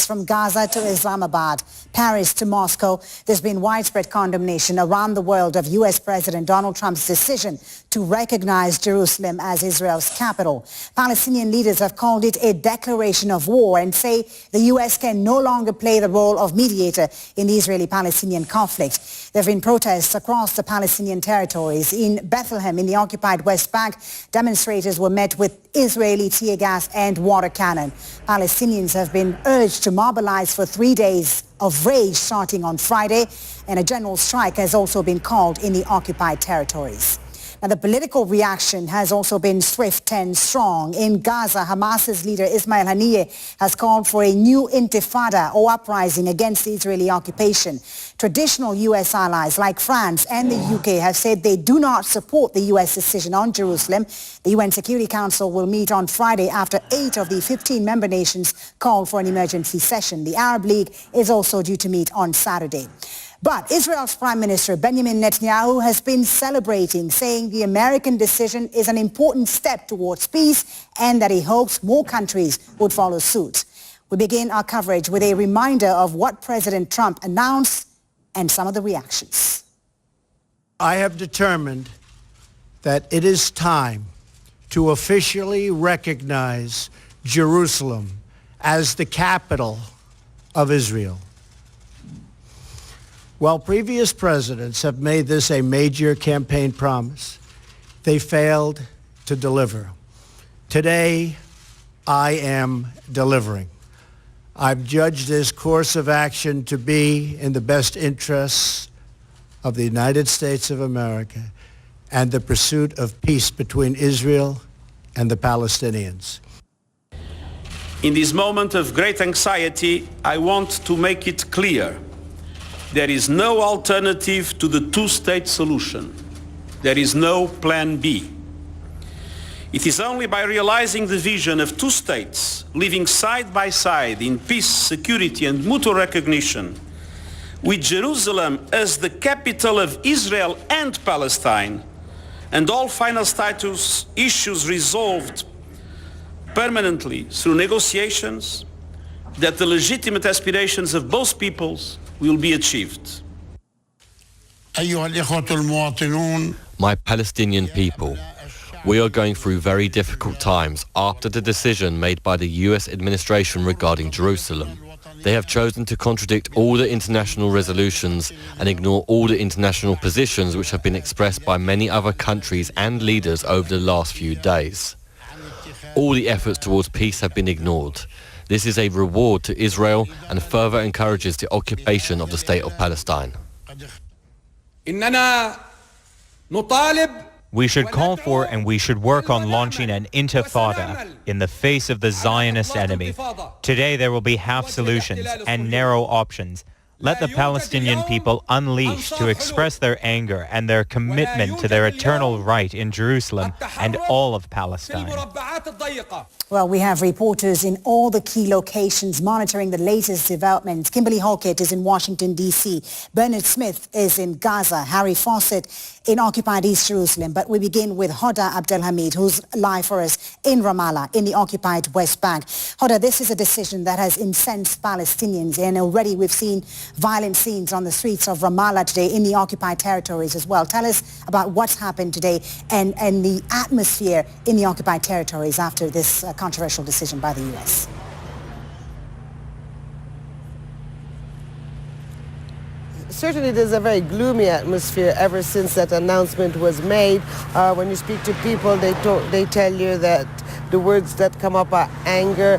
flights from Gaza to Islamabad, Paris to Moscow. There's been widespread condemnation around the world of U.S. President Donald Trump's decision to recognize Jerusalem as Israel's capital. Palestinian leaders have called it a declaration of war and say the U.S. can no longer play the role of mediator in the Israeli-Palestinian conflict. There have been protests across the Palestinian territories. In Bethlehem, in the occupied West Bank, demonstrators were met with Israeli tear gas and water cannon. Palestinians have been urged to mobilize for 3 days of rage starting on Friday, and a general strike has also been called in the occupied territories. Now, the political reaction has also been swift and strong. In Gaza, Hamas's leader Ismail Haniyeh has called for a new intifada or uprising against the Israeli occupation. Traditional U.S. allies like France and the UK have said they do not support the U.S. decision on Jerusalem. The UN Security Council will meet on Friday after 8 of the 15 member nations called for an emergency session. The Arab League is also due to meet on Saturday. But Israel's Prime Minister Benjamin Netanyahu has been celebrating, saying the American decision is an important step towards peace and that he hopes more countries would follow suit. We begin our coverage with a reminder of what President Trump announced and some of the reactions. I have determined that it is time to officially recognize Jerusalem as the capital of Israel. While previous presidents have made this a major campaign promise, they failed to deliver. Today, I am delivering. I've judged this course of action to be in the best interests of the United States of America and the pursuit of peace between Israel and the Palestinians. In this moment of great anxiety, I want to make it clear there is no alternative to the two-state solution. There is no plan B. It is only by realizing the vision of two states living side by side in peace, security and mutual recognition, with Jerusalem as the capital of Israel and Palestine, and all final status issues resolved permanently through negotiations, that the legitimate aspirations of both peoples will be achieved. My Palestinian people, we are going through very difficult times after the decision made by the US administration regarding Jerusalem. They have chosen to contradict all the international resolutions and ignore all the international positions which have been expressed by many other countries and leaders over the last few days. All the efforts towards peace have been ignored. This is a reward to Israel and further encourages the occupation of the state of Palestine. We should call for and we should work on launching an intifada in the face of the Zionist enemy. Today there will be half solutions and narrow options. Let the Palestinian people unleash to express their anger and their commitment to their eternal right in Jerusalem and all of Palestine. Well, we have reporters in all the key locations monitoring the latest developments. Kimberly Hawkett is in Washington, D.C. Bernard Smith is in Gaza. Harry Fawcett in occupied East Jerusalem. But we begin with Hoda Abdelhamid, who's live for us in Ramallah, in the occupied West Bank. Hoda, this is a decision that has incensed Palestinians, and already we've seen violent scenes on the streets of Ramallah today in the occupied territories as well. Tell us about what's happened today and the atmosphere in the occupied territories after this controversial decision by the U.S. Certainly there's a very gloomy atmosphere ever since that announcement was made. When you speak to people, they tell you that the words that come up are anger,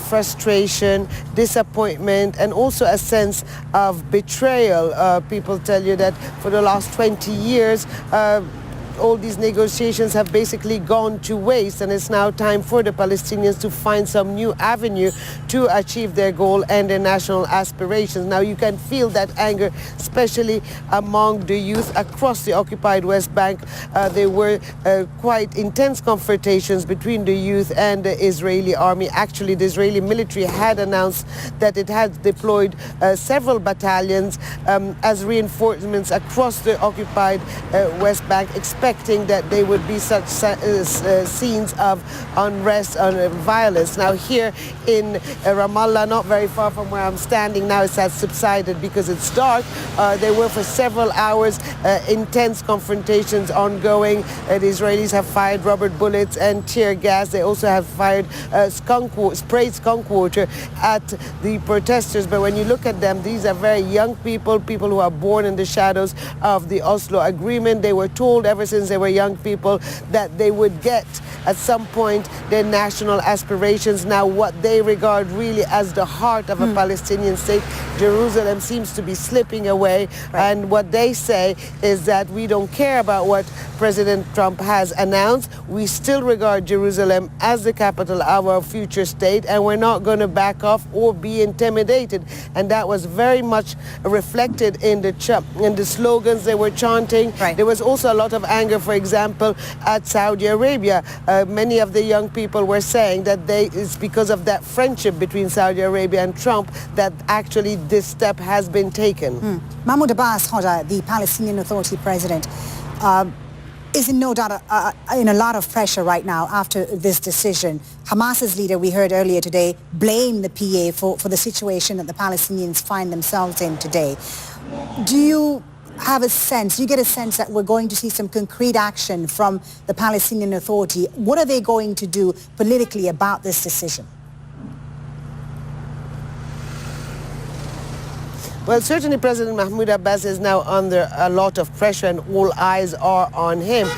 frustration, disappointment, and also a sense of betrayal. People tell you that for the last 20 years, all these negotiations have basically gone to waste, and it's now time for the Palestinians to find some new avenue to achieve their goal and their national aspirations. Now you can feel that anger, especially among the youth across the occupied West Bank. There were quite intense confrontations between the youth and the Israeli army. Actually, the Israeli military had announced that it had deployed several battalions as reinforcements across the occupied West Bank, expecting that there would be such scenes of unrest and violence. Now here in Ramallah, not very far from where I'm standing now, it has subsided because it's dark. There were for several hours intense confrontations ongoing. The Israelis have fired rubber bullets and tear gas. They also have fired sprayed skunk water at the protesters. But when you look at them, these are very young people who are born in the shadows of the Oslo Agreement. They were told ever since they were young people that they would get at some point their national aspirations. Now what they regard really as the heart of a Palestinian state, Jerusalem, seems to be slipping away. Right. And what they say is that we don't care about what President Trump has announced. We still regard Jerusalem as the capital of our future state, and we're not going to back off or be intimidated. And that was very much reflected in the slogans they were chanting. Right. There was also a lot of anger, for example, at Saudi Arabia. Many of the young people were saying that it's because of that friendship between Saudi Arabia and Trump that actually this step has been taken. Mahmoud Abbas, Hodda, the Palestinian Authority president, is in no doubt in a lot of pressure right now after this decision. Hamas's leader, we heard earlier today, blamed the PA for the situation that the Palestinians find themselves in today. Do you have a sense, do you get a sense that we're going to see some concrete action from the Palestinian Authority? What are they going to do politically about this decision? Well, certainly President Mahmoud Abbas is now under a lot of pressure and all eyes are on him.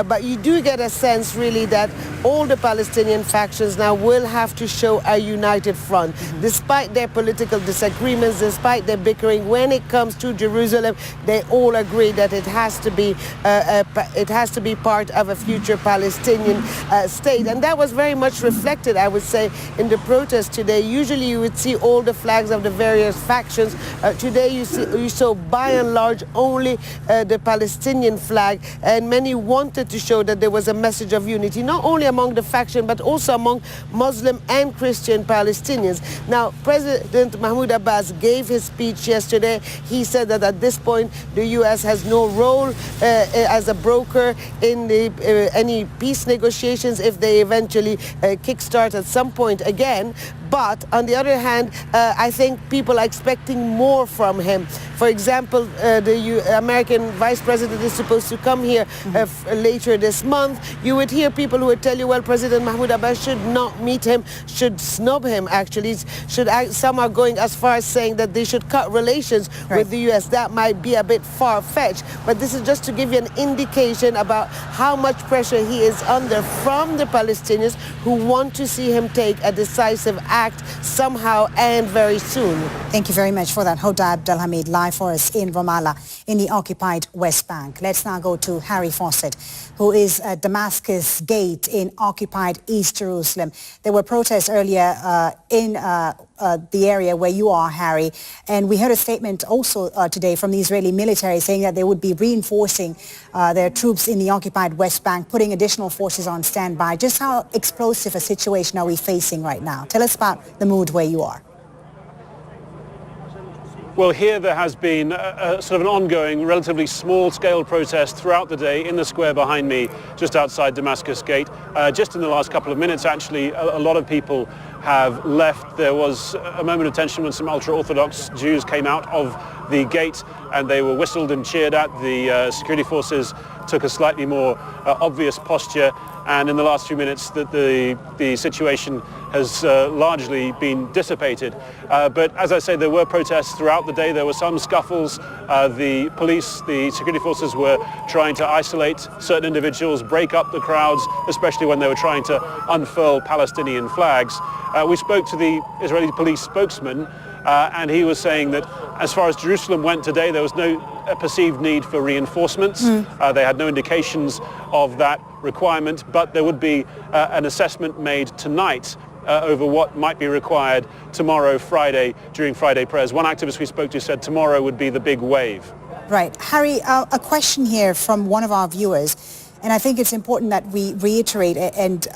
But you do get a sense really that all the Palestinian factions now will have to show a united front. Despite their political disagreements, despite their bickering, when it comes to Jerusalem, they all agree that it has to be part of a future Palestinian state. And that was very much reflected, I would say, in the protest today. Usually you would see all the flags of the various factions. Today you saw by and large only the Palestinian flag, and many wanted to show that there was a message of unity, not only among the faction but also among Muslim and Christian Palestinians. Now, President Mahmoud Abbas gave his speech yesterday. He said that at this point the U.S. has no role as a broker in any peace negotiations if they eventually kickstart at some point again. But on the other hand, I think people are expecting more from him. For example, the American vice president is supposed to come here later this month. You would hear people who would tell you, well, President Mahmoud Abbas should not meet him, should snub him actually. Some are going as far as saying that they should cut relations with the U.S. That might be a bit far-fetched, but this is just to give you an indication about how much pressure he is under from the Palestinians who want to see him take a decisive act somehow and very soon. Thank you very much for that, Hodda Abdelhamid, live for us in Ramallah in the occupied West Bank. Let's now go to Harry Fawcett, who is at Damascus Gate in occupied East Jerusalem. There were protests earlier in the area where you are, Harry, and we heard a statement also today from the Israeli military saying that they would be reinforcing their troops in the occupied West Bank, putting additional forces on standby. Just how explosive a situation are we facing right now? Tell us about the mood where you are. Well, here there has been a sort of an ongoing, relatively small-scale protest throughout the day in the square behind me, just outside Damascus Gate. Just in the last couple of minutes, actually, a lot of people have left. There was a moment of tension when some ultra-Orthodox Jews came out of the gate and they were whistled and cheered at. The security forces took a slightly more obvious posture, and in the last few minutes the situation has largely been dissipated. But as I say, there were protests throughout the day. There were some scuffles. The police, the security forces were trying to isolate certain individuals, break up the crowds, especially when they were trying to unfurl Palestinian flags. We spoke to the Israeli police spokesman, and he was saying that as far as Jerusalem went today, there was no perceived need for reinforcements. They had no indications of that requirement, but there would be an assessment made tonight over what might be required tomorrow, Friday, during Friday prayers. One activist we spoke to said tomorrow would be the big wave. Right. Harry, a question here from one of our viewers, and I think it's important that we reiterate and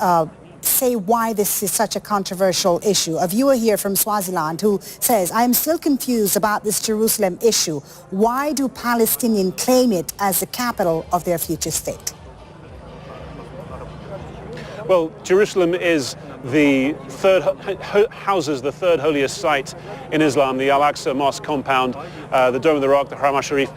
say why this is such a controversial issue. A viewer here from Swaziland who says, I am still confused about this Jerusalem issue. Why do Palestinians claim it as the capital of their future state? Well, Jerusalem is houses the third holiest site in Islam, the Al-Aqsa Mosque compound, the Dome of the Rock, the Haram al-Sharif.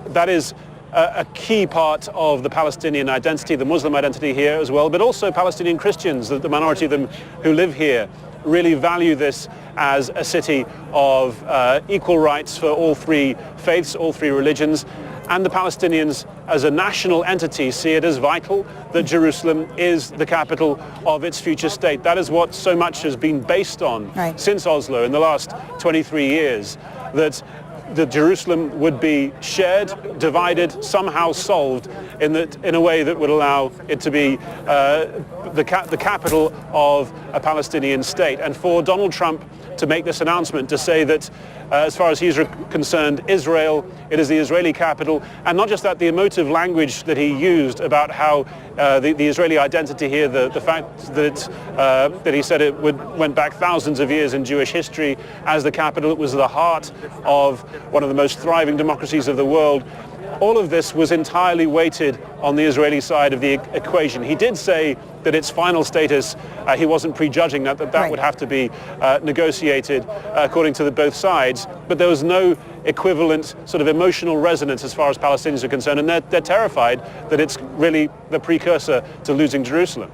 That is a key part of the Palestinian identity, the Muslim identity here as well, but also Palestinian Christians, the minority of them who live here, really value this as a city of equal rights for all three faiths, all three religions. And the Palestinians as a national entity see it as vital that Jerusalem is the capital of its future state. That is what so much has been based on since Oslo in the last 23 years, that Jerusalem would be shared, divided, somehow solved in a way that would allow it to be the capital of a Palestinian state. And for Donald Trump to make this announcement, to say that as far as he's concerned, Israel, it is the Israeli capital, and not just that, the emotive language that he used about how the Israeli identity here, the fact that he said it went back thousands of years in Jewish history as the capital, it was the heart of one of the most thriving democracies of the world. All of this was entirely weighted on the Israeli side of the equation. He did say that its final status, he wasn't prejudging that would have to be negotiated according to both sides, but there was no equivalent sort of emotional resonance as far as Palestinians are concerned, and they're terrified that it's really the precursor to losing Jerusalem.